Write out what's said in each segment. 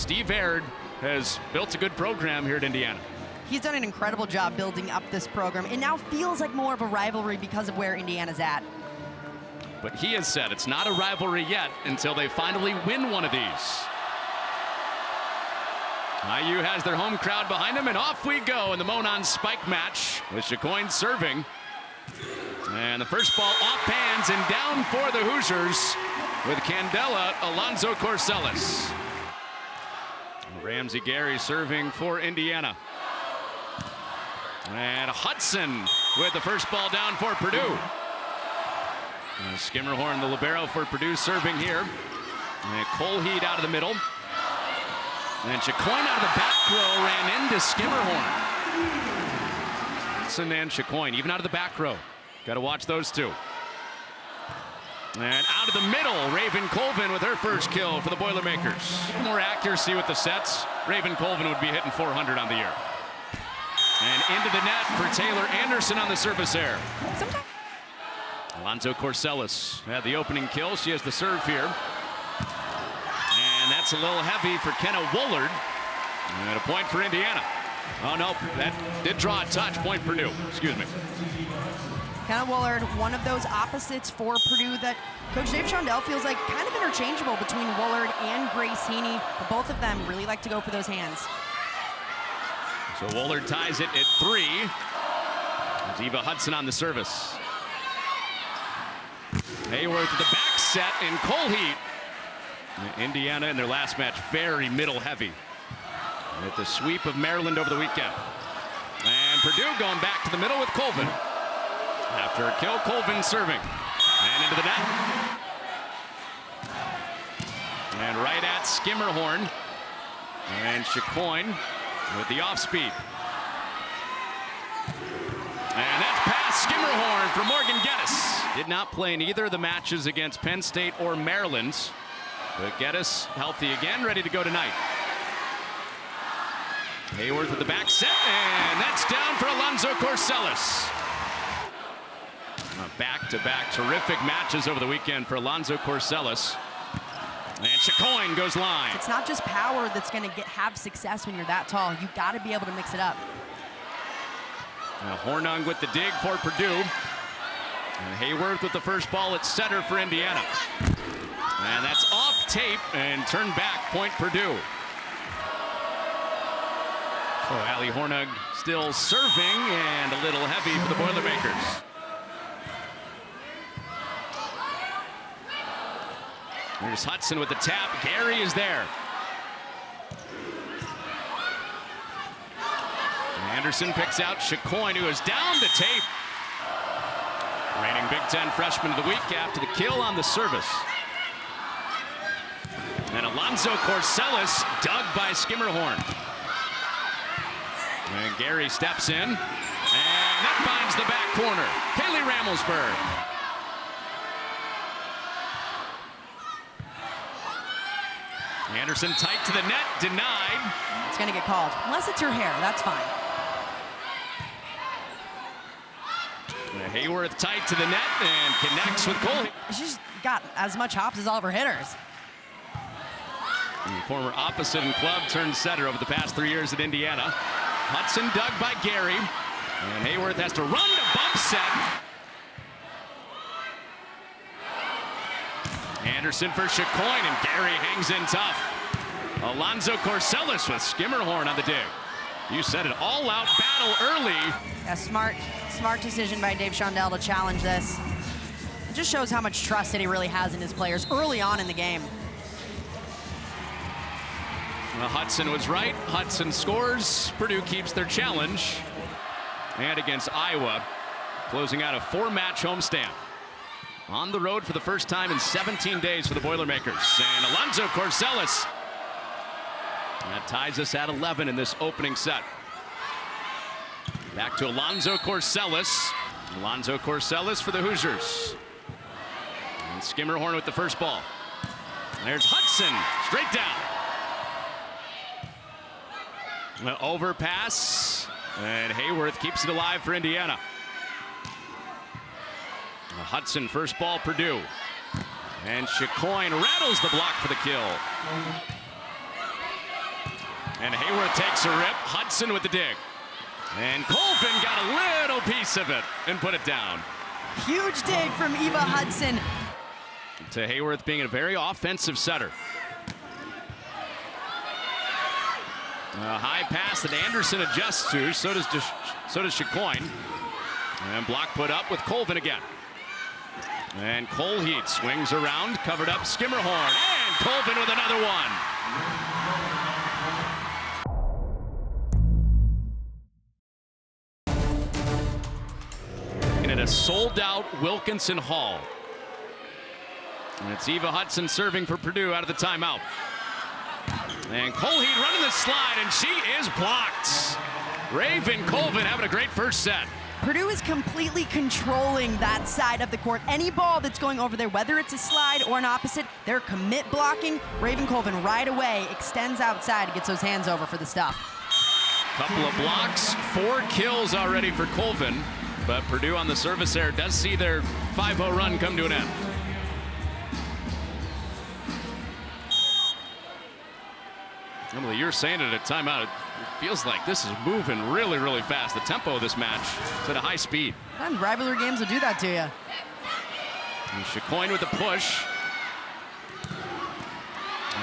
Steve Aird has built a good program here at Indiana. He's done an incredible job building up this program. It now feels like more of a rivalry because of where Indiana's at. But he has said it's not a rivalry yet until they finally win one of these. IU has their home crowd behind them, and off we go in the Monon spike match with Chicoine serving. And the first ball off hands and down for the Hoosiers with Candela Alonzo Corsellis. Ramsey Gary serving for Indiana. And Hudson with the first ball down for Purdue. Skimmerhorn, the libero for Purdue, serving here. And Colheed out of the middle. And Chicoine out of the back row ran into Skimmerhorn. Hudson and Chicoine, even out of the back row. Got to watch those two. And out of the middle, Raven Colvin with her first kill for the Boilermakers. More accuracy with the sets. Raven Colvin would be hitting 400 on the year. And into the net for Taylor Anderson on the service error. Alonzo Corsellis had the opening kill. She has the serve here. And that's a little heavy for Kenna Woolard. And a point for Indiana. Oh no, that did draw a touch. Point Purdue, excuse me. Kenna Woolard, one of those opposites for Purdue that Coach Dave Shondell feels like kind of interchangeable between Woolard and Grace Heaney. But both of them really like to go for those hands. So Woolard ties it at 3. Eva Hudson on the service. Haworth at the back set in Colheed. Indiana in their last match, very middle heavy. With the sweep of Maryland over the weekend. And Purdue going back to the middle with Colvin. After a kill, Colvin serving. And into the net. And right at Skimmerhorn. And Chicoine with the off speed. And that's past Skimmerhorn for Morgan Geddes. Did not play in either of the matches against Penn State or Maryland. But Geddes healthy again, ready to go tonight. Haworth with the back set, and that's down for Alonzo Corsellis. Back-to-back terrific matches over the weekend for Alonzo Corsellis. And Chicoine goes line. It's not just power that's going to have success when you're that tall. You got to be able to mix it up. Now Hornung with the dig for Purdue. And Haworth with the first ball at center for Indiana. And that's off tape and turned back, point Purdue. So Allie Hornung still serving and a little heavy for the Boilermakers. Here's Hudson with the tap. Gary is there. Anderson picks out Chicoine, who is down to tape. Reigning Big Ten freshman of the week after the kill on the service. And Alonzo Corsellis dug by Skimmerhorn. And Gary steps in. And that finds the back corner. Kaylee Ramelsberg. Anderson tight to the net, denied. It's going to get called. Unless it's her hair, that's fine. Haworth tight to the net and connects with Cole. She's got as much hops as all of her hitters. And former opposite and club turned setter over the past 3 years at Indiana. Hudson dug by Gary. And Haworth has to run to bump set. Anderson for Chicoine, and Gary hangs in tough. Alonzo Corsellis with Skimmerhorn on the dig. You said it, all-out battle early. A smart decision by Dave Shondell to challenge this. It just shows how much trust that he really has in his players early on in the game. Well, Hudson was right. Hudson scores. Purdue keeps their challenge. And against Iowa, closing out a 4-match homestand. On the road for the first time in 17 days for the Boilermakers. And Alonzo Corsellis. That ties us at 11 in this opening set. Back to Alonzo Corsellis. Alonzo Corsellis for the Hoosiers. And Skimmerhorn with the first ball. There's Hudson, straight down. The overpass, and Haworth keeps it alive for Indiana. Hudson, first ball, Purdue. And Chicoine rattles the block for the kill. And Haworth takes a rip. Hudson with the dig. And Colvin got a little piece of it and put it down. Huge dig from Eva Hudson. To Haworth being a very offensive setter. A high pass that Anderson adjusts to. So does Chicoine. And block put up with Colvin again. And Colheat swings around, covered up Skimmerhorn. And Colvin with another one. At a sold-out Wilkinson Hall. And it's Eva Hudson serving for Purdue out of the timeout. And Colheat running the slide, and she is blocked. Raven Colvin having a great first set. Purdue is completely controlling that side of the court. Any ball that's going over there, whether it's a slide or an opposite, they're commit blocking. Raven Colvin right away extends outside and gets those hands over for the stuff. Couple of blocks, 4 kills already for Colvin. But Purdue on the service error does see their 5-0 run come to an end. Emily, you're saying it at timeout. It feels like this is moving really, really fast. The tempo of this match is at a high speed. And rivalry games will do that to you. And Chicoine with the push.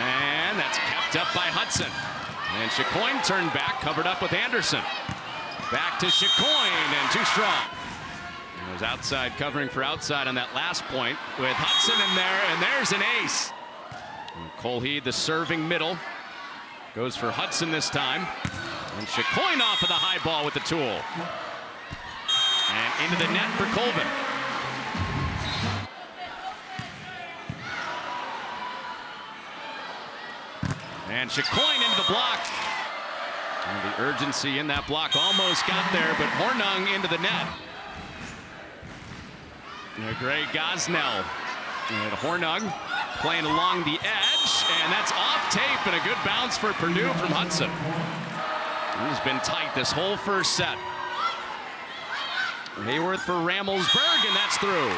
And that's kept up by Hudson. And Chicoine turned back, covered up with Anderson. Back to Chicoine, and too strong. It was outside covering for outside on that last point with Hudson in there, and there's an ace. And Colheat, the serving middle, goes for Hudson this time. And Chicoine off of the high ball with the tool. And into the net for Colvin. And Chicoine into the block. And the urgency in that block almost got there, but Hornung into the net. And a great Gosnell. And Hornung playing along the edge, and that's off tape, and a good bounce for Purdue from Hudson. He's been tight this whole first set. Haworth for Ramelsburg, and that's through.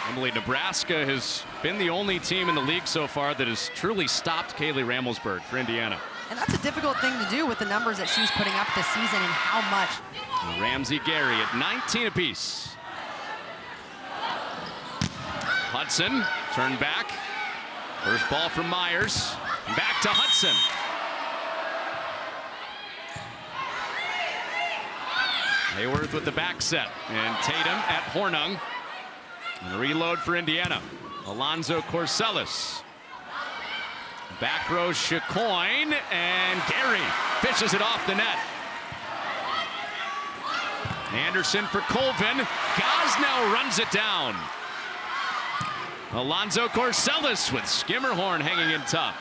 Emily, Nebraska has been the only team in the league so far that has truly stopped Kaylee Ramelsburg for Indiana. And that's a difficult thing to do with the numbers that she's putting up this season and how much. Ramsey Gary at 19 apiece. Hudson turned back. First ball from Myers. Back to Hudson. Haworth with the back set. And Tatum at Hornung. And a reload for Indiana. Alonzo Corsellis. Back row Chicoine, and Gary fishes it off the net. Anderson for Colvin. Gosnell runs it down. Alonzo Corsellis with Skimmerhorn hanging in tough.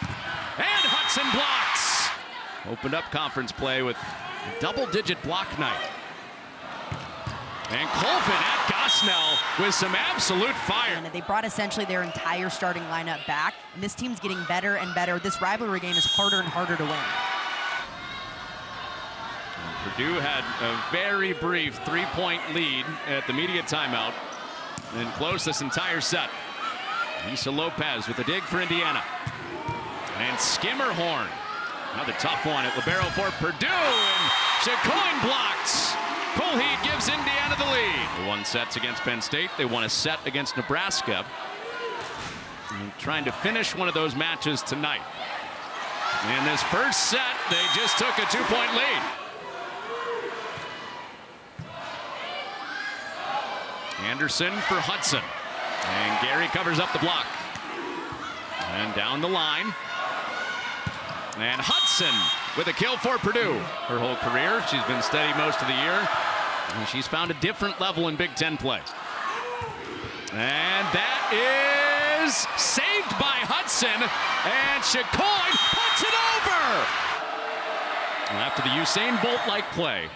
And Hudson blocks. Opened up conference play with a double-digit block night. And Colvin at Gosnell with some absolute fire. And they brought essentially their entire starting lineup back, and this team's getting better and better. This rivalry game is harder and harder to win. And Purdue had a very brief 3-point lead at the media timeout and closed this entire set. Lisa Lopez with a dig for Indiana. And Skimmerhorn, another tough one at libero for Purdue, and Chicoine blocks. Colheat gives Indiana the lead. They won sets against Penn State. They won a set against Nebraska. And trying to finish one of those matches tonight. In this first set, they just took a 2-point lead. Anderson for Hudson. And Gary covers up the block. And down the line. And Hudson with a kill for Purdue. Her whole career, she's been steady most of the year. And she's found a different level in Big Ten play. And that is saved by Hudson. And Chicoine puts it over. And after the Usain Bolt-like play,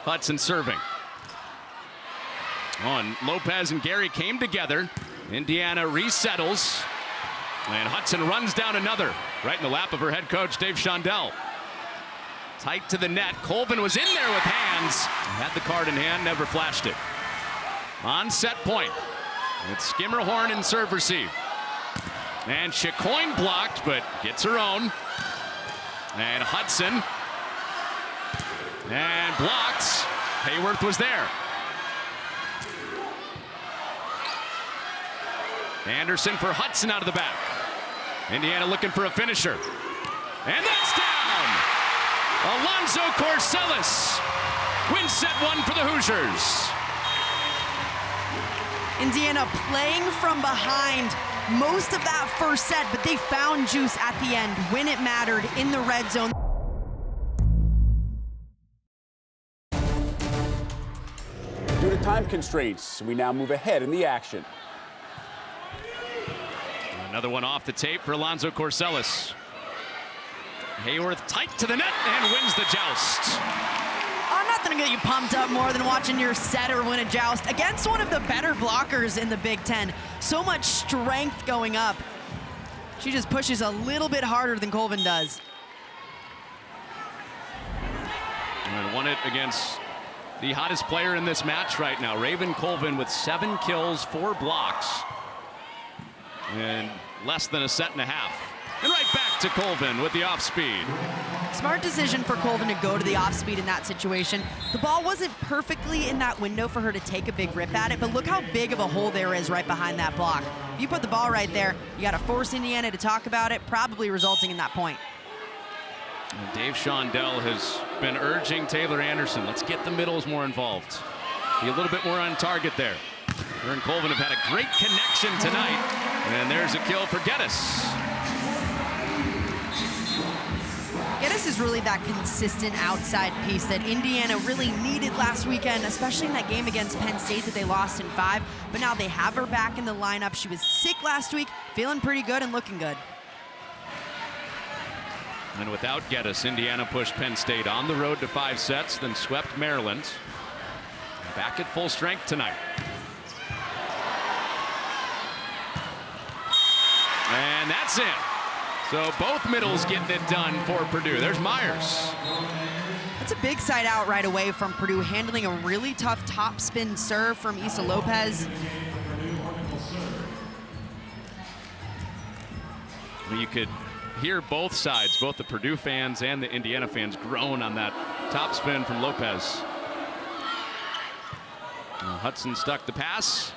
Hudson serving. On Lopez and Gary came together. Indiana resettles. And Hudson runs down another right in the lap of her head coach, Dave Shondell. Tight to the net. Colvin was in there with hands. Had the card in hand, never flashed it. On set point. It's Skimmerhorn and serve receive. And Chicoine blocked, but gets her own. And Hudson And blocked. Haworth was there. Anderson for Hudson out of the back. Indiana looking for a finisher. And that's down! Alonzo Corsellis wins set 1 for the Hoosiers. Indiana playing from behind most of that first set, but they found juice at the end when it mattered in the red zone. Due to time constraints, we now move ahead in the action. Another one off the tape for Alonzo Corsellis. Haworth tight to the net and wins the joust. Nothing to get you pumped up more than watching your setter win a joust against one of the better blockers in the Big Ten. So much strength going up. She just pushes a little bit harder than Colvin does. And won it against the hottest player in this match right now, Raven Colvin, with 7 kills, 4 blocks, and less than a set and a half. And right back to Colvin with the off speed. Smart decision for Colvin to go to the off speed in that situation. The ball wasn't perfectly in that window for her to take a big rip at it, but look how big of a hole there is right behind that block. If you put the ball right there, you got to force Indiana to talk about it, probably resulting in that point. And Dave Shondell has been urging Taylor Anderson, let's get the middles more involved. Be a little bit more on target there. Her and Colvin have had a great connection tonight. And there's a kill for Geddes. Geddes is really that consistent outside piece that Indiana really needed last weekend, especially in that game against Penn State that they lost in 5. But now they have her back in the lineup. She was sick last week, feeling pretty good and looking good. And without Geddes, Indiana pushed Penn State on the road to 5 sets, then swept Maryland. Back at full strength tonight. And that's it. So both middles getting it done for Purdue. There's Myers. That's a big side out right away from Purdue, handling a really tough top spin serve from Isa Lopez. You could hear both sides, both the Purdue fans and the Indiana fans, groan on that top spin from Lopez. Hudson stuck the pass,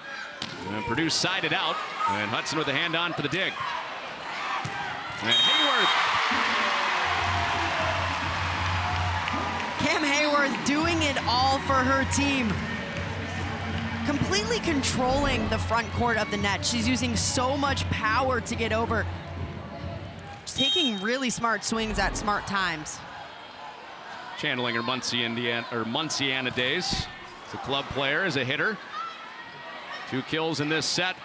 and Purdue sided out, and Hudson with a hand on for the dig. And Haworth. Cam Haworth doing it all for her team. Completely controlling the front court of the net. She's using so much power to get over. She's taking really smart swings at smart times. Channeling her Munciana days. As a club player, as a hitter. 2 kills in this set.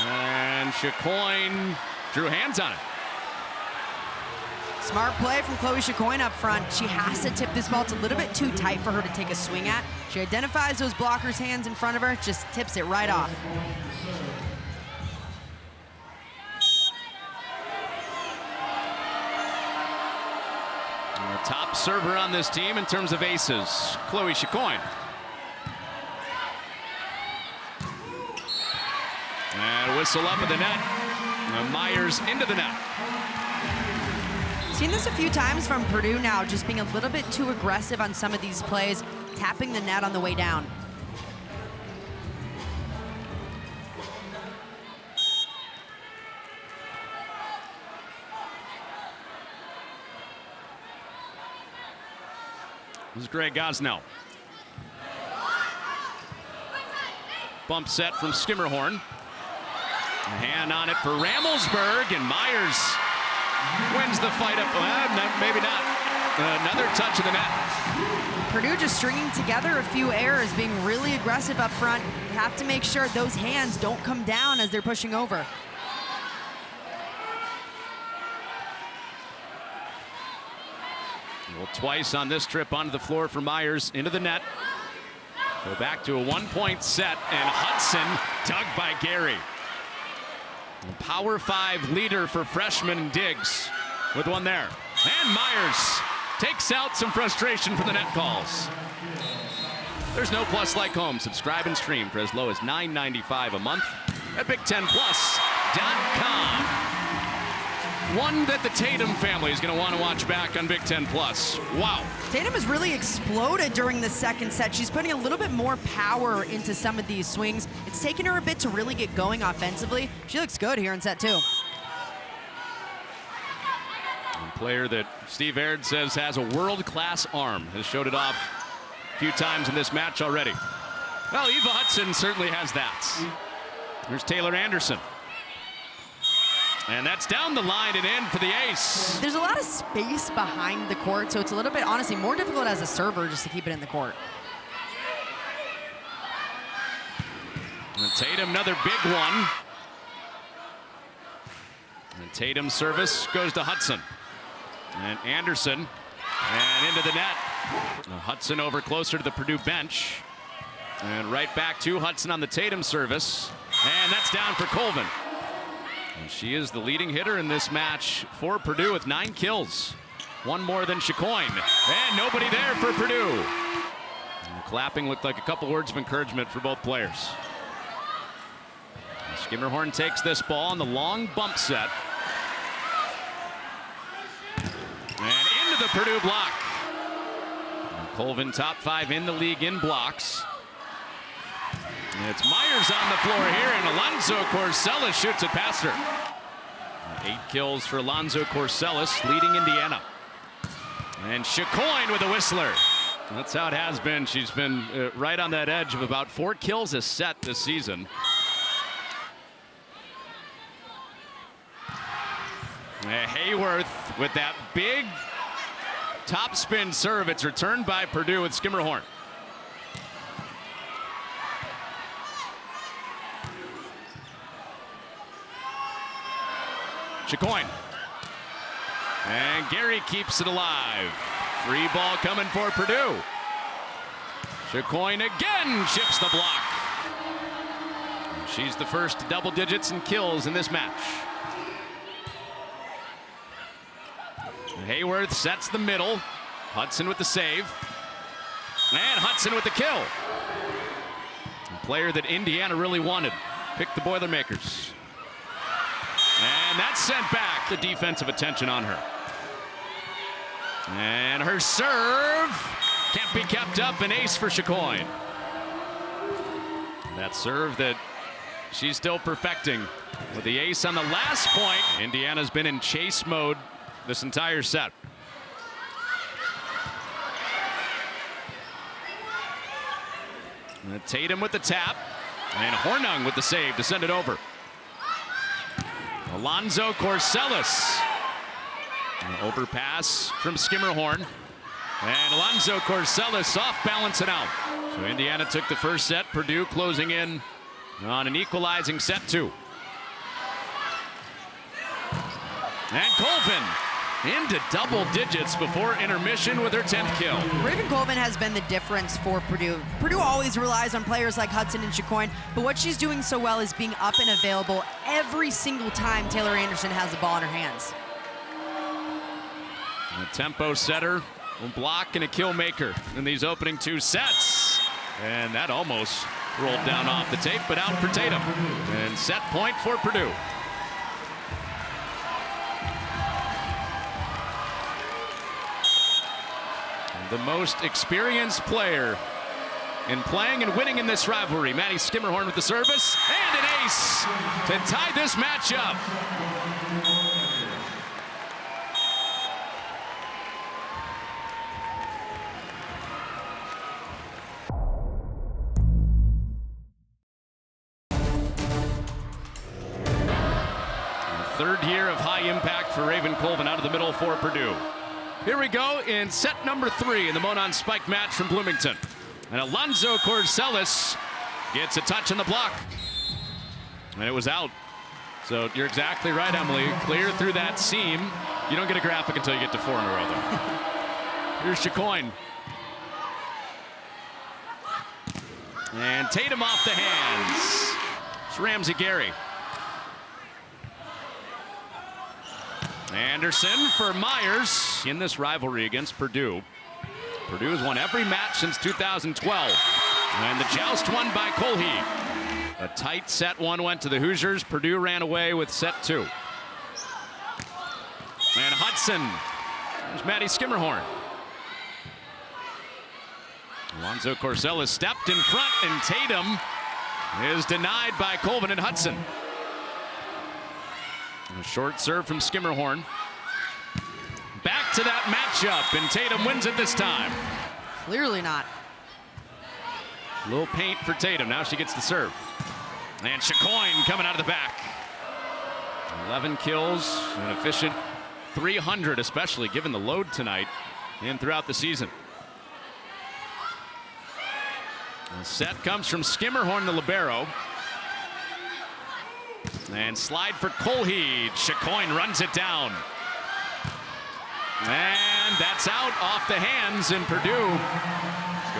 And Chicoine drew hands on it. Smart play from Chloe Chicoine up front. She has to tip this ball. It's a little bit too tight for her to take a swing at. She identifies those blockers' hands in front of her, just tips it right off. The top server on this team in terms of aces, Chloe Chicoine. And a whistle up at the net. And Myers into the net. Seen this a few times from Purdue now, just being a little bit too aggressive on some of these plays, tapping the net on the way down. This is Greg Gosnell. Bump set from Skimmerhorn. A hand on it for Ramelsberg, and Myers wins the fight up. Maybe not. Another touch of the net. Purdue just stringing together a few errors, being really aggressive up front. You have to make sure those hands don't come down as they're pushing over. Well, twice on this trip onto the floor for Myers, into the net. Go back to a 1-point set, and Hudson dug by Gary. A Power 5 leader for freshman Diggs with one there. And Myers takes out some frustration for the net calls. There's no plus like home. Subscribe and stream for as low as $9.95 a month at Big10Plus.com. One that the Tatum family is going to want to watch back on Big Ten Plus. Wow. Tatum has really exploded during the second set. She's putting a little bit more power into some of these swings. It's taken her a bit to really get going offensively. She looks good here in set 2. A player that Steve Aird says has a world-class arm, has showed it off a few times in this match already. Well, Eva Hudson certainly has that. Here's Taylor Anderson. And that's down the line and in for the ace. There's a lot of space behind the court, so it's a little bit, honestly, more difficult as a server just to keep it in the court. And Tatum, another big one. And Tatum's service goes to Hudson. And Anderson, and into the net. Hudson over closer to the Purdue bench. And right back to Hudson on the Tatum service. And that's down for Colvin. And she is the leading hitter in this match for Purdue with 9 kills. One more than Chicoine. And nobody there for Purdue. And the clapping looked like a couple words of encouragement for both players. And Skimmerhorn takes this ball on the long bump set. And into the Purdue block. And Colvin top 5 in the league in blocks. It's Myers on the floor here, and Alonzo Corsellis shoots it past her. 8 kills for Alonzo Corsellis, leading Indiana. And Chicoine with a whistler. That's how it has been. She's been right on that edge of about 4 kills a set this season. Haworth with that big topspin serve. It's returned by Purdue with Skimmerhorn. Chicoine. And Gary keeps it alive. Free ball coming for Purdue. Chicoine again chips the block. She's the first double digits in kills in this match. Haworth sets the middle. Hudson with the save. And Hudson with the kill. A player that Indiana really wanted. Picked the Boilermakers. And that's sent back. The defensive attention on her. And her serve can't be kept up. An ace for Chicoine. That serve that she's still perfecting with the ace on the last point. Indiana's been in chase mode this entire set. And Tatum with the tap. And Hornung with the save to send it over. Alonzo Corsellis. An overpass from Skimmerhorn. And Alonzo Corsellis off balance and out. So Indiana took the first set. Purdue closing in on an equalizing set 2. And Colvin into double digits before intermission with her 10th kill. Raven Colvin has been the difference for Purdue. Purdue always relies on players like Hudson and Chicoine, but what she's doing so well is being up and available every single time Taylor Anderson has the ball in her hands. A tempo setter, a block, and a kill maker in these opening 2 sets. And that almost rolled down off the tape, but out for Tatum. And set point for Purdue. The most experienced player in playing and winning in this rivalry. Maddie Skimmerhorn with the service and an ace to tie this match up. Third year of high impact for Raven Colvin out of the middle for Purdue. Here we go in set number 3 in the Monon Spike match from Bloomington. And Alonzo Corsellis gets a touch in the block. And it was out. So you're exactly right, Emily. Clear through that seam. You don't get a graphic until you get to 4 in a row, though. Here's Chicoine. And Tatum off the hands. It's Ramsey Gary. Anderson for Myers in this rivalry against Purdue. Purdue has won every match since 2012. And the joust won by Colhe. A tight set 1 went to the Hoosiers. Purdue ran away with set 2. And Hudson. There's Maddie Skimmerhorn. Alonzo Corsellis stepped in front, and Tatum is denied by Colvin and Hudson. A short serve from Skimmerhorn. Back to that matchup, and Tatum wins it this time. Clearly not. A little paint for Tatum. Now she gets the serve. And Chacoin coming out of the back. 11 kills, an efficient 300, especially given the load tonight and throughout the season. The set comes from Skimmerhorn, the libero. And slide for Colheed. Chacoin runs it down. And that's out off the hands, and Purdue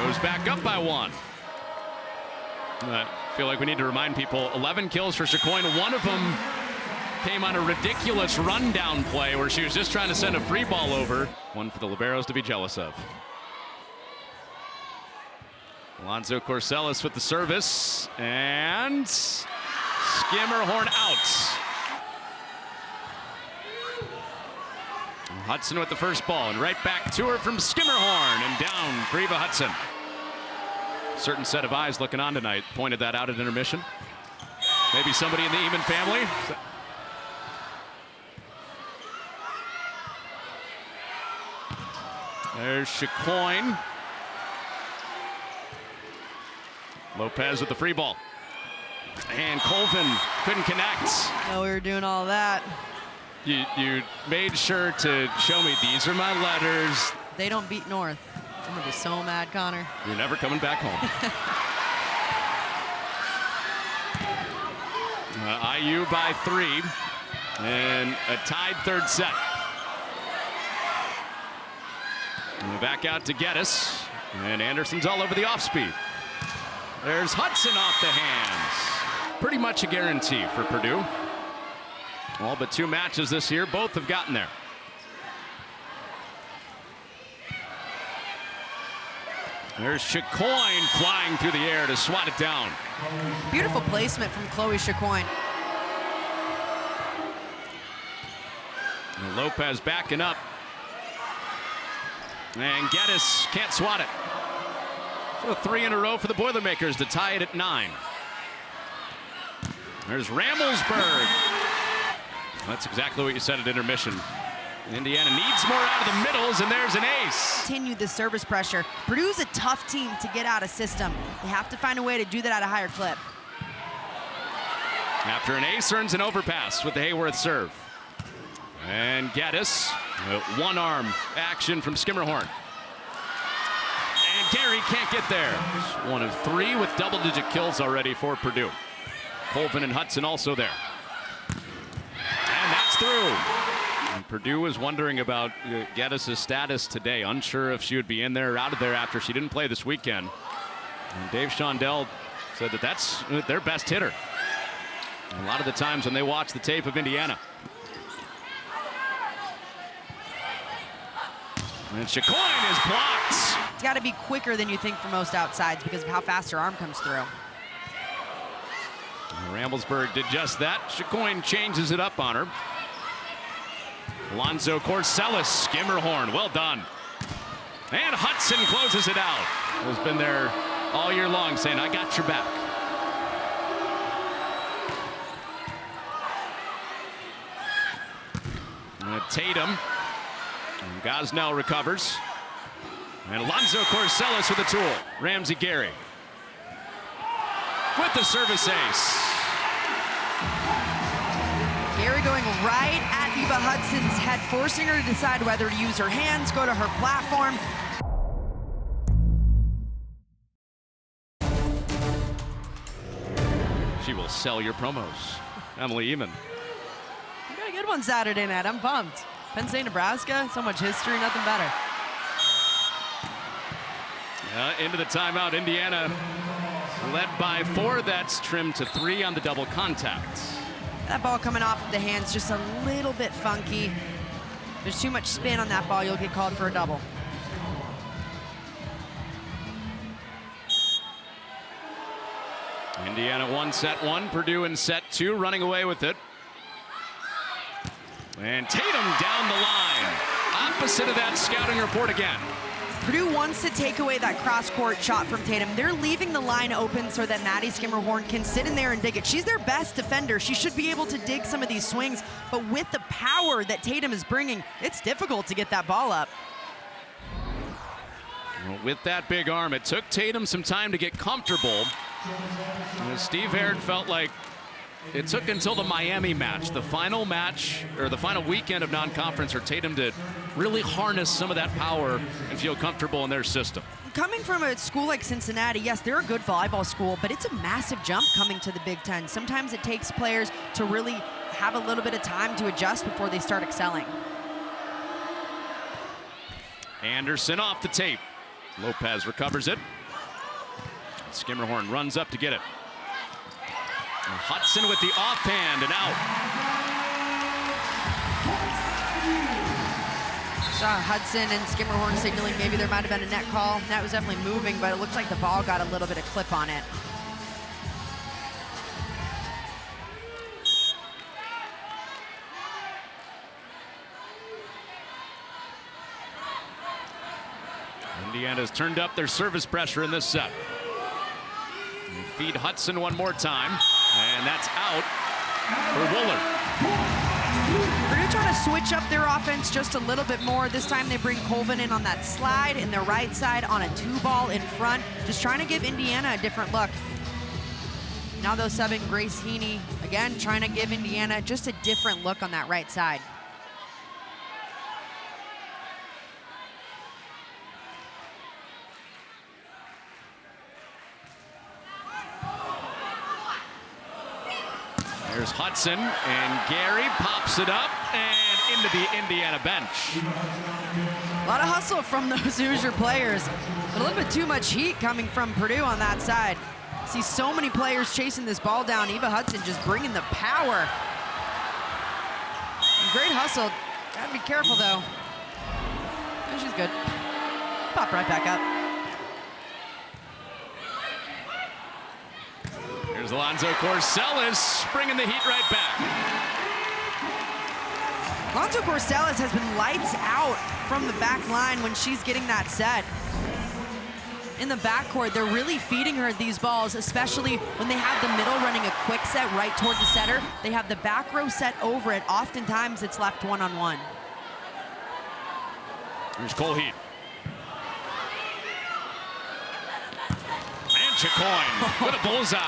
goes back up by 1. I feel like we need to remind people, 11 kills for Chacoin. One of them came on a ridiculous rundown play where she was just trying to send a free ball over. One for the liberos to be jealous of. Alonzo Corsellis with the service, and Skimmerhorn out. Hudson with the first ball, and right back to her from Skimmerhorn, and down for Eva Hudson. Certain set of eyes looking on tonight pointed that out at intermission. Maybe somebody in the Eamon family. There's Chacoin. Lopez with the free ball. And Colvin couldn't connect. No, we were doing all that. You made sure to show me these are my letters. They don't beat North. I'm gonna be so mad, Connor. You're never coming back home. IU by 3 and a tied third set. And we're back out to Geddes, and Anderson's all over the off speed. There's Hudson off the hands. Pretty much a guarantee for Purdue. All but 2 matches this year, both have gotten there. There's Chacoin flying through the air to swat it down. Beautiful placement from Chloe Chacoin. And Lopez backing up. And Geddes can't swat it. So 3 in a row for the Boilermakers to tie it at 9. There's Ramelsberg. That's exactly what you said at intermission. Indiana needs more out of the middles, and there's an ace. Continue the service pressure. Purdue's a tough team to get out of system. They have to find a way to do that at a higher clip. After an ace, earns an overpass with the Haworth serve. And Geddes, one-arm action from Skimmerhorn. And Gary can't get there. He's 1 of 3 with double-digit kills already for Purdue. Colvin and Hudson also there. And that's through. And Purdue was wondering about Geddes' status today, unsure if she would be in there or out of there after she didn't play this weekend. And Dave Shondell said that that's their best hitter. And a lot of the times when they watch the tape of Indiana. And Chacoin is blocked. It's got to be quicker than you think for most outsides because of how fast her arm comes through. And Ramelsberg did just that. Chacoin changes it up on her. Alonzo Corsellis, Skimmerhorn, well done. And Hudson closes it out. Has been there all year long saying, I got your back. And Tatum. And Gosnell recovers. And Alonzo Corsellis with a tool. Ramsey Gary with the service ace. Gary going right at Eva Hudson's head, forcing her to decide whether to use her hands, go to her platform. She will sell your promos. Emily Eamon. We got a good one Saturday night. I'm pumped. Penn State, Nebraska, so much history, nothing better. Into the timeout, Indiana led by 4. That's trimmed to 3 on the double contact. That ball coming off of the hands just a little bit funky. If there's too much spin on that ball, you'll get called for a double. Indiana won set 1, Purdue in set 2, running away with it. And Tatum down the line. Opposite of that scouting report again. Purdue wants to take away that cross-court shot from Tatum. They're leaving the line open so that Maddie Skimmerhorn can sit in there and dig it. She's their best defender. She should be able to dig some of these swings, but with the power that Tatum is bringing, it's difficult to get that ball up. Well, with that big arm, it took Tatum some time to get comfortable. Steve Baird felt like it took until the Miami match, the final match, or the final weekend of non-conference, for Tatum to really harness some of that power and feel comfortable in their system. Coming from a school like Cincinnati, yes, they're a good volleyball school, but it's a massive jump coming to the Big Ten. Sometimes it takes players to really have a little bit of time to adjust before they start excelling. Anderson off the tape. Lopez recovers it. Skimmerhorn runs up to get it. Hudson with the offhand and out. Saw Hudson and Skimmerhorn signaling maybe there might have been a net call. Net was definitely moving, but it looked like the ball got a little bit of clip on it. Indiana's turned up their service pressure in this set. Feed Hudson one more time, and that's out for Wooler. Purdue trying to switch up their offense just a little bit more. This time they bring Colvin in on that slide in their right side on a 2-ball in front, just trying to give Indiana a different look. Now they're subbing Grace Heaney, again trying to give Indiana just a different look on that right side. There's Hudson, and Gary pops it up and into the Indiana bench. A lot of hustle from those Hoosier players. A little bit too much heat coming from Purdue on that side. See so many players chasing this ball down. Eva Hudson just bringing the power. And great hustle. Gotta be careful though. Oh, she's good. Pop right back up. Here's Alonzo Corsellis bringing the heat right back. Alonzo Corsellis has been lights out from the back line when she's getting that set. In the backcourt, they're really feeding her these balls, especially when they have the middle running a quick set right toward the setter. They have the back row set over it. Oftentimes, it's left one-on-one. Here's Cole Heat. Chicoine with a bullseye.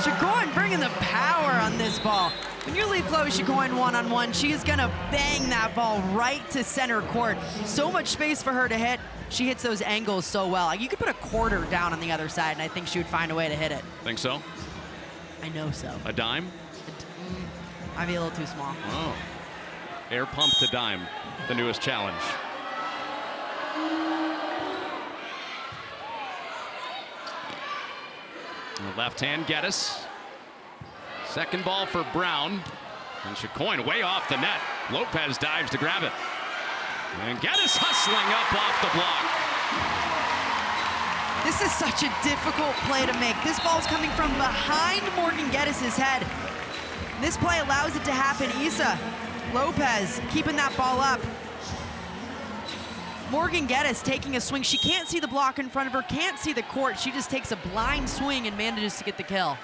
Chicoine bringing the power on this ball. When you leave Chloe Chicoine one-on-one, she is gonna bang that ball right to center court. So much space for her to hit. She hits those angles so well. You could put a quarter down on the other side, and I think she would find a way to hit it. Think so? I know so. A dime? Might be a little too small. Oh. Air pump to dime, the newest challenge. Left hand, Geddes. Second ball for Brown. And Chicoine way off the net. Lopez dives to grab it. And Geddes hustling up off the block. This is such a difficult play to make. This ball's coming from behind Morgan Geddes' head. This play allows it to happen. Isa Lopez keeping that ball up. Morgan Geddes taking a swing. She can't see the block in front of her, can't see the court. She just takes a blind swing and manages to get the kill.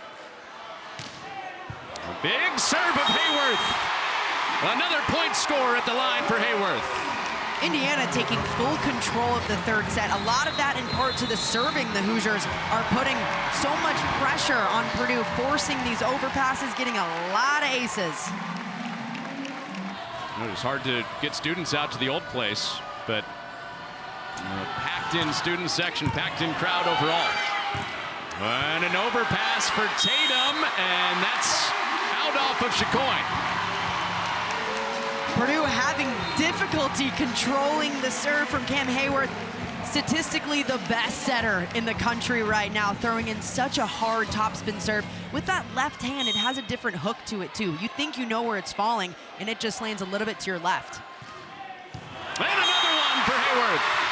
A big serve of Haworth. Another point score at the line for Haworth. Indiana taking full control of the third set. A lot of that in part to the serving. The Hoosiers are putting so much pressure on Purdue, forcing these overpasses, getting a lot of aces. It was hard to get students out to the old place, but packed in student section, packed in crowd overall. And an overpass for Tatum, and that's out off of Chicoine. Purdue having difficulty controlling the serve from Cam Haworth. Statistically the best setter in the country right now, throwing in such a hard topspin serve. With that left hand, it has a different hook to it too. You think you know where it's falling, and it just lands a little bit to your left. And another one for Haworth.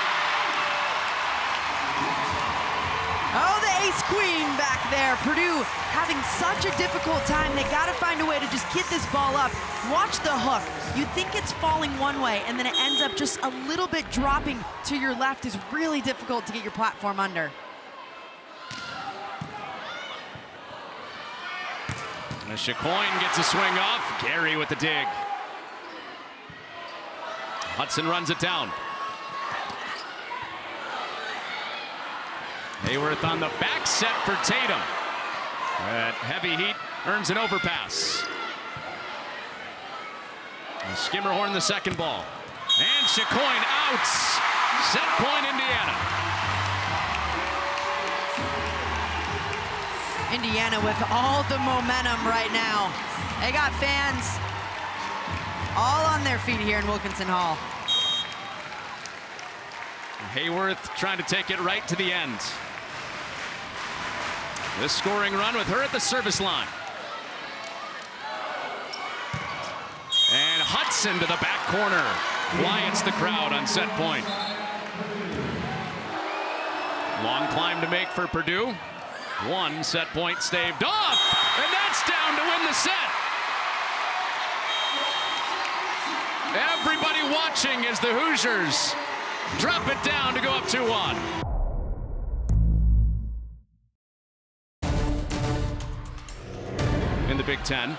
Oh, the Ice Queen back there. Purdue having such a difficult time. They got to find a way to just get this ball up. Watch the hook. You think it's falling one way, and then it ends up just a little bit dropping to your left. Is really difficult to get your platform under. And Chicoine gets a swing off. Gary with the dig. Hudson runs it down. Haworth on the back set for Tatum. That heavy heat earns an overpass. And Skimmerhorn the second ball. And Chicoine out. Set point Indiana. Indiana with all the momentum right now. They got fans all on their feet here in Wilkinson Hall. Haworth trying to take it right to the end. This scoring run with her at the service line. And Hudson to the back corner. Quiets the crowd on set point. Long climb to make for Purdue. One set point staved off. And that's down to win the set. Everybody watching as the Hoosiers drop it down to go up 2-1. In the Big Ten.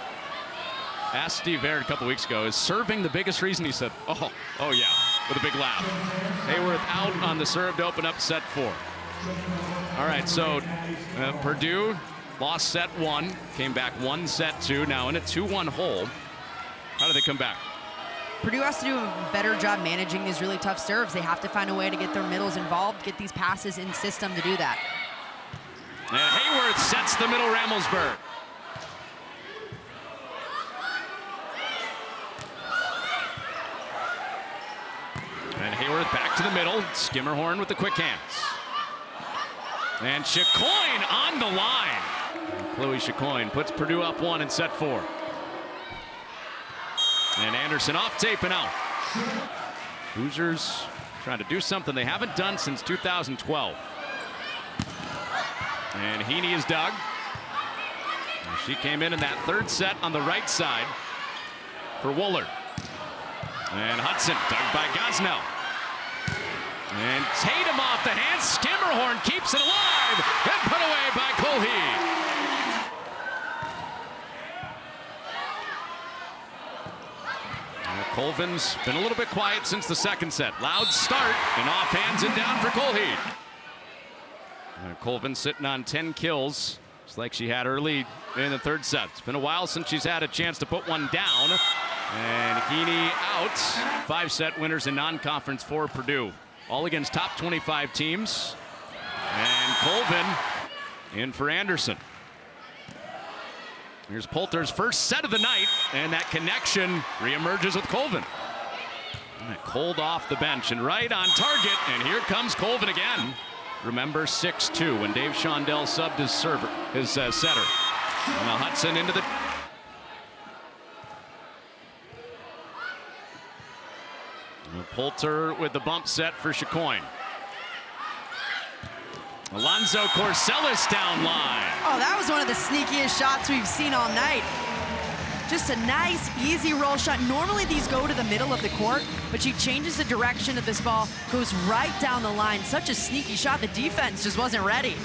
Asked Steve Baird a couple weeks ago, is serving the biggest reason? He said, oh yeah, with a big laugh. Haworth out on the serve to open up set 4. All right, so Purdue lost set 1, came back 1 set 2, now in a 2-1 hole. How do they come back? Purdue has to do a better job managing these really tough serves. They have to find a way to get their middles involved, get these passes in system to do that. And Haworth sets the middle Ramelsburg. And Haworth back to the middle. Skimmerhorn with the quick hands. And Chicoine on the line. Chloe Chicoine puts Purdue up 1 in set 4. And Anderson off tape and out. Hoosiers trying to do something they haven't done since 2012. And Heaney is dug. And she came in that third set on the right side for Woolard. And Hudson dug by Gosnell. And Tatum off the hands. Skimmerhorn keeps it alive and put away by Colheed. Colvin's been a little bit quiet since the second set. Loud start and off hands and down for Colheed. Colvin sitting on 10 kills, just like she had early in the third set. It's been a while since she's had a chance to put one down. And Heaney out. 5-set winners in non-conference for Purdue. All against top 25 teams. And Colvin in for Anderson. Here's Poulter's first set of the night, and that connection reemerges with Colvin. And cold off the bench and right on target, and here comes Colvin again. Remember 6-2 when Dave Shondell subbed his setter. And now Hudson into the... Poulter with the bump set for Chicoine. Alonzo Corsellis down line. Oh, that was one of the sneakiest shots we've seen all night. Just a nice, easy roll shot. Normally these go to the middle of the court, but she changes the direction of this ball, goes right down the line. Such a sneaky shot. The defense just wasn't ready.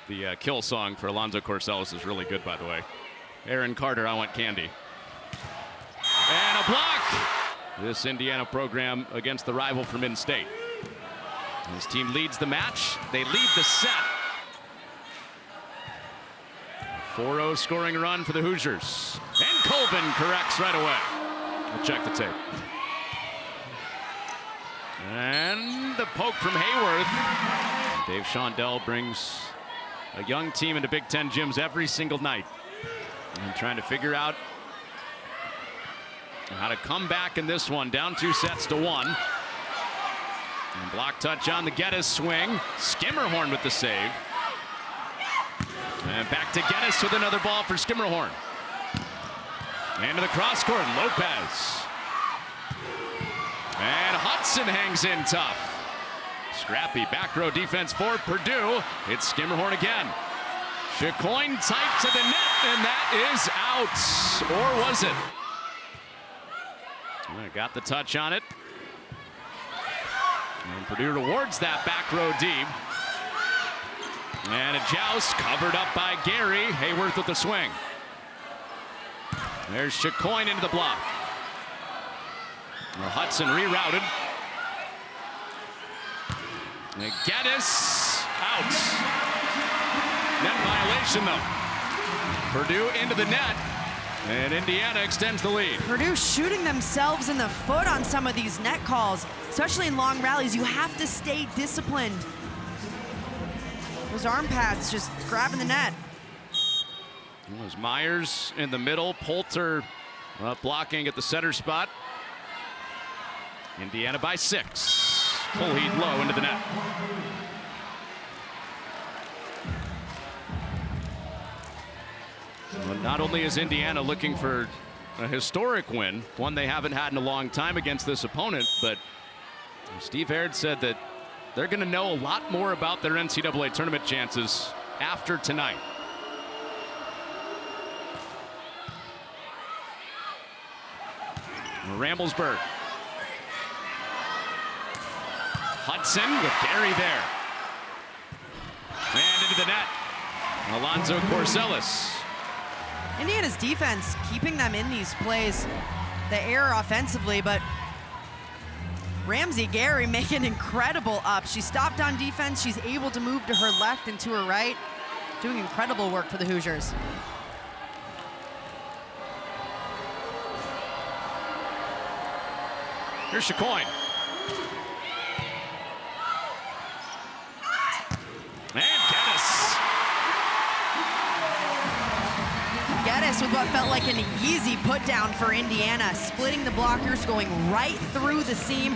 The kill song for Alonzo Corsellis is really good, by the way. Aaron Carter, I Want Candy. And a block. This Indiana program against the rival from in-state. His team leads the match. They lead the set. 4-0 scoring run for the Hoosiers. And Colvin corrects right away. We'll check the tape. And the poke from Haworth. Dave Shondell brings a young team into Big Ten gyms every single night. And trying to figure out how to come back in this one. Down 2-1. And block touch on the Geddes swing. Skimmerhorn with the save. And back to Geddes with another ball for Skimmerhorn. Into the cross court, Lopez. And Hudson hangs in tough. Scrappy back row defense for Purdue. It's Skimmerhorn again. Chicoine tight to the net, and that is out. Or was it? Got the touch on it. And Purdue rewards that back row deep. And a joust covered up by Gary. Haworth with the swing. There's Chicoine into the block. Well, Hudson rerouted. And Geddes out. Net violation though. Purdue into the net. And Indiana extends the lead. Purdue shooting themselves in the foot on some of these net calls, especially in long rallies. You have to stay disciplined. Those arm pads just grabbing the net. It was Myers in the middle. Poulter blocking at the center spot. Indiana by 6. Full heat low into the net. Well, not only is Indiana looking for a historic win, one they haven't had in a long time against this opponent, but Steve Aird said that they're going to know a lot more about their NCAA tournament chances after tonight. Ramblesburg. Hudson with Gary there. And into the net. Alonzo Corsellis. Indiana's defense keeping them in these plays. The error offensively, but Ramsey Gary making incredible up. She stopped on defense. She's able to move to her left and to her right. Doing incredible work for the Hoosiers. Here's Chicoine. And Geddes. Geddes with what felt like an easy put down for Indiana, splitting the blockers, going right through the seam.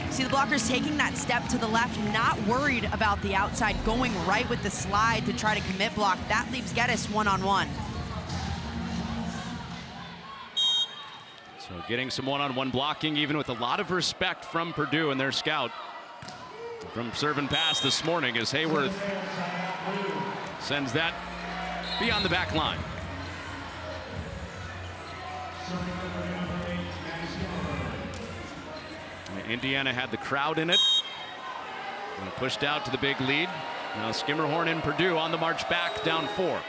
See the blockers taking that step to the left, not worried about the outside, going right with the slide to try to commit block. That leaves Geddes one-on-one. So getting some one-on-one blocking, even with a lot of respect from Purdue and their scout. From serve and pass this morning as Haworth sends that beyond the back line. Indiana had the crowd in it. And pushed out to the big lead. Now Skimmerhorn and Purdue on the march back, down 4.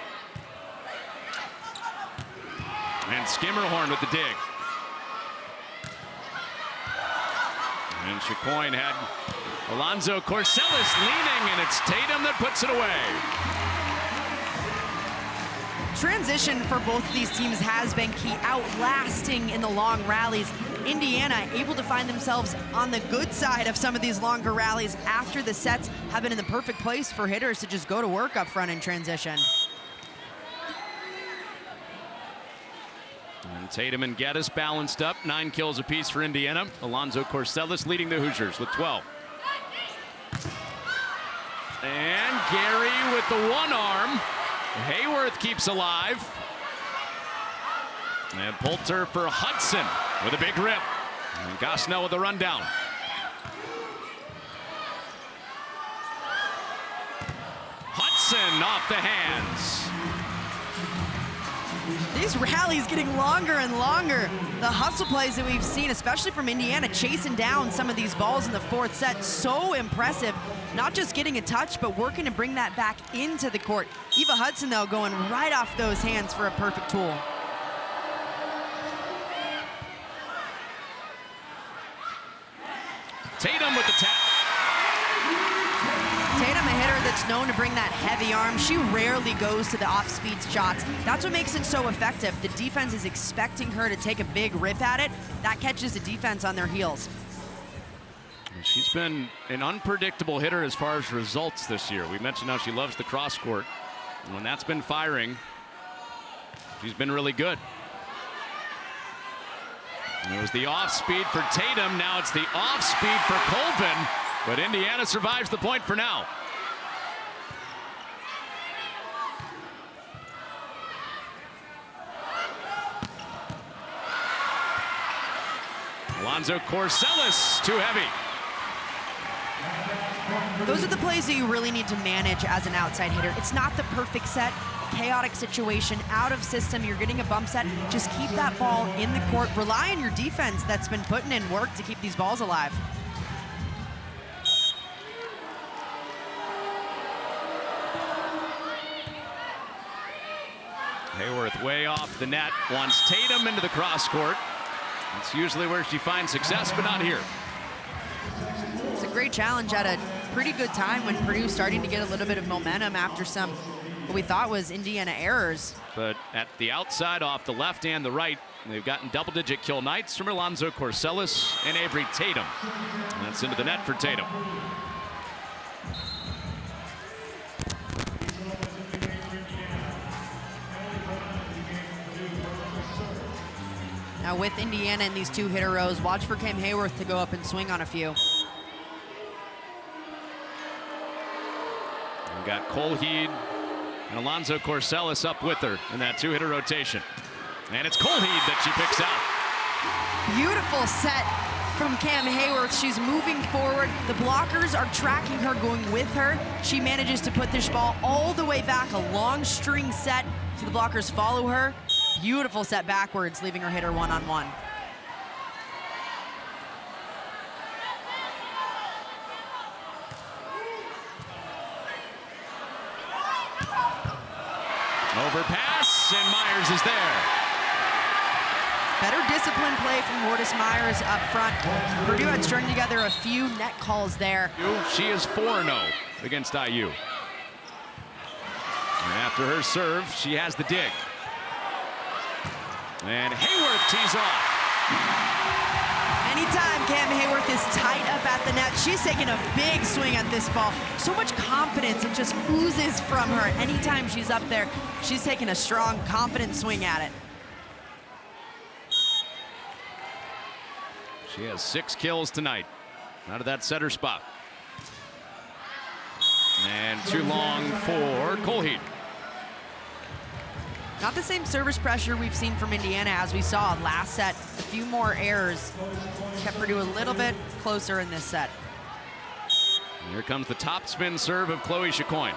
And Skimmerhorn with the dig. And Chicoine had Alonzo Corsellis leaning, and it's Tatum that puts it away. Transition for both of these teams has been key, outlasting in the long rallies. Indiana able to find themselves on the good side of some of these longer rallies after the sets have been in the perfect place for hitters to just go to work up front in transition. And Tatum and Geddes balanced up, 9 kills apiece for Indiana. Alonzo Corsellis leading the Hoosiers with 12. And Gary with the one arm. Haworth keeps alive. And Poulter for Hudson with a big rip. And Gosnell with the rundown. Hudson off the hands. These rallies getting longer and longer. The hustle plays that we've seen, especially from Indiana, chasing down some of these balls in the 4th set, so impressive. Not just getting a touch, but working to bring that back into the court. Eva Hudson, though, going right off those hands for a perfect tool. Tatum with the tap. Tatum, a hitter that's known to bring that heavy arm. She rarely goes to the off-speed shots. That's what makes it so effective. The defense is expecting her to take a big rip at it. That catches the defense on their heels. She's been an unpredictable hitter as far as results this year. We mentioned how she loves the cross court. And when that's been firing, she's been really good. And it was the off speed for Tatum. Now it's the off speed for Colvin. But Indiana survives the point for now. Alonzo Corsellis, too heavy. Those are the plays that you really need to manage as an outside hitter. It's not the perfect set, chaotic situation, out of system, you're getting a bump set. Just keep that ball in the court. Rely on your defense that's been putting in work to keep these balls alive. Haworth way off the net, wants Tatum into the cross court. That's usually where she finds success, but not here. It's a great challenge at a pretty good time when Purdue's starting to get a little bit of momentum after some, what we thought was Indiana errors. But at the outside, off the left and the right, they've gotten double-digit kill nights from Alonzo Corsellis and Avery Tatum. And that's into the net for Tatum. Now with Indiana in these two hitter rows, watch for Camryn Haworth to go up and swing on a few. We've got Colheed and Alonzo Corsellis up with her in that two-hitter rotation. And it's Colheed that she picks out. Beautiful set from Camryn Haworth. She's moving forward. The blockers are tracking her, going with her. She manages to put this ball all the way back, a long string set. So the blockers follow her. Beautiful set backwards, leaving her hitter one-on-one. Overpass, and Myers is there. Better discipline play from Lourdes Myers up front. Purdue had strung together a few net calls there. She is 4-0 against IU. And after her serve, she has the dig. And Haworth tees off. Anytime Camryn Haworth is tight up at the net, she's taking a big swing at this ball. So much confidence, it just oozes from her. Anytime she's up there, she's taking a strong, confident swing at it. She has 6 kills tonight out of that setter spot. And too long for Colheed. Not the same service pressure we've seen from Indiana as we saw last set. A few more errors kept Purdue a little bit closer in this set. And here comes the top spin serve of Chloe Chicoine.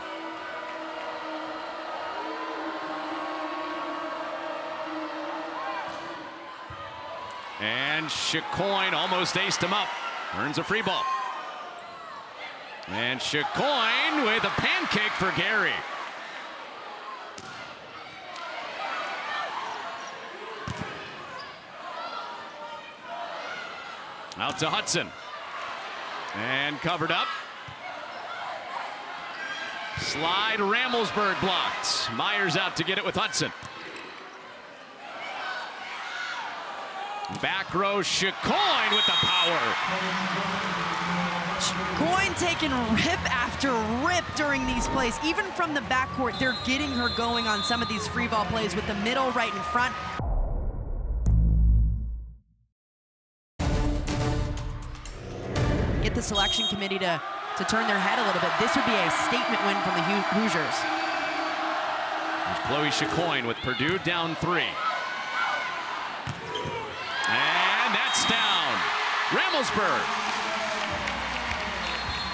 And Chicoine almost aced him up. Earns a free ball. And Chicoine with a pancake for Gary. Out to Hudson. And covered up. Slide, Ramelsberg blocked. Myers out to get it with Hudson. Back row, Chicoine with the power. Chicoine taking rip after rip during these plays. Even from the backcourt, they're getting her going on some of these free ball plays with the middle right in front. Get the selection committee to turn their head a little bit. This would be a statement win from the Hoosiers. There's Chloe Chicoine with Purdue down 3. And that's down. Ramelsberg.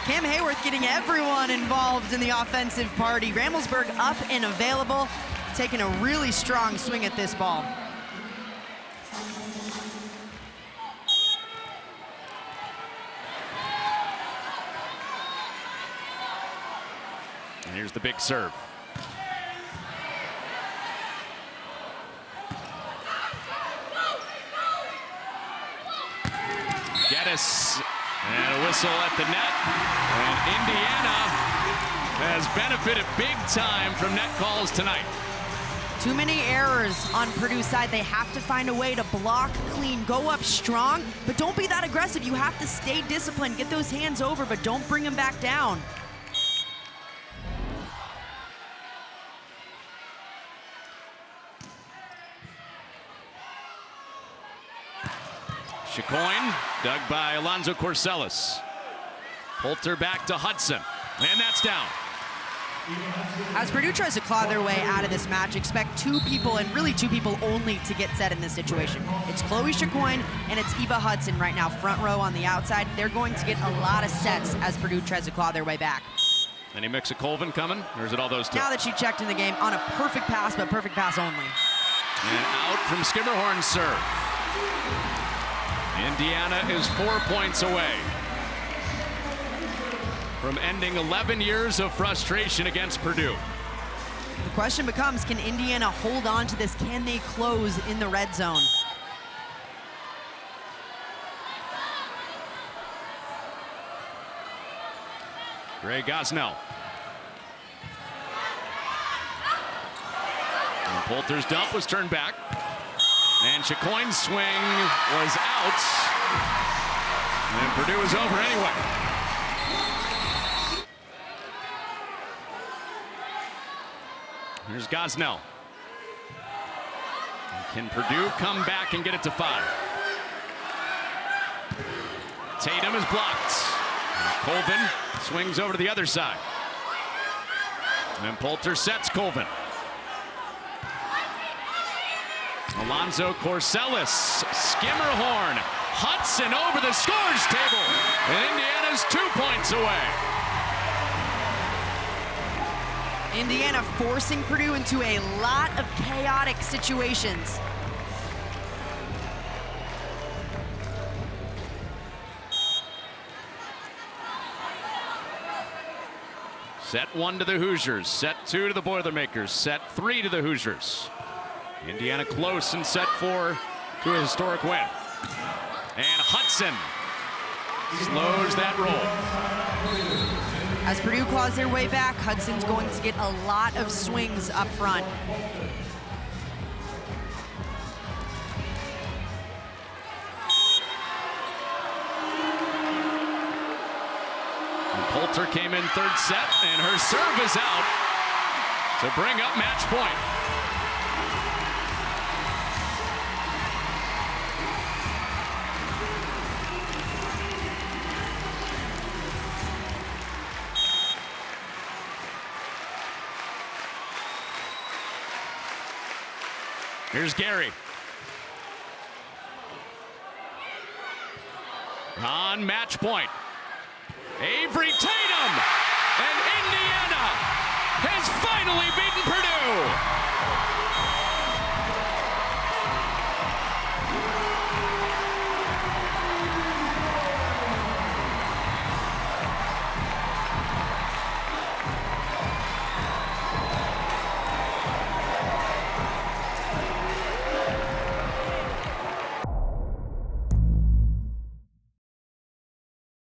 Camryn Haworth getting everyone involved in the offensive party. Ramelsberg up and available, taking a really strong swing at this ball. And here's the big serve. Geddes, and a whistle at the net. And Indiana has benefited big time from net calls tonight. Too many errors on Purdue's side. They have to find a way to block clean, go up strong, but don't be that aggressive. You have to stay disciplined, get those hands over, but don't bring them back down. Chicoine, dug by Alonzo Corsellis. Poulter back to Hudson, and that's down. As Purdue tries to claw their way out of this match, expect two people, and really two people only, to get set in this situation. It's Chloe Chacoin and it's Eva Hudson right now, front row on the outside. They're going to get a lot of sets as Purdue tries to claw their way back. Any mix of Colvin coming, or is it all those two? Now that she checked in the game on a perfect pass, but perfect pass only. And out from Skimmerhorn's serve. Indiana is 4 points away from ending 11 years of frustration against Purdue. The question becomes, can Indiana hold on to this? Can they close in the red zone? Gray Gosnell. And Poulter's dump was turned back. And Chacoin's swing was out. And Purdue is over anyway. Here's Gosnell. Can Purdue come back and get it to 5? Tatum is blocked. Colvin swings over to the other side. And Poulter sets Colvin. Alonzo Corsellis, Skimmerhorn, Hudson over the scores table. And Indiana's 2 points away. Indiana forcing Purdue into a lot of chaotic situations. Set 1 to the Hoosiers, set 2 to the Boilermakers, set 3 to the Hoosiers. Indiana close in set 4 to a historic win. And Hudson slows that roll. As Purdue claws their way back, Hudson's going to get a lot of swings up front. Poulter came in third set, and her serve is out to bring up match point. Here's Gary. On match point. Avery Tatum, and Indiana has finally beaten Purdue.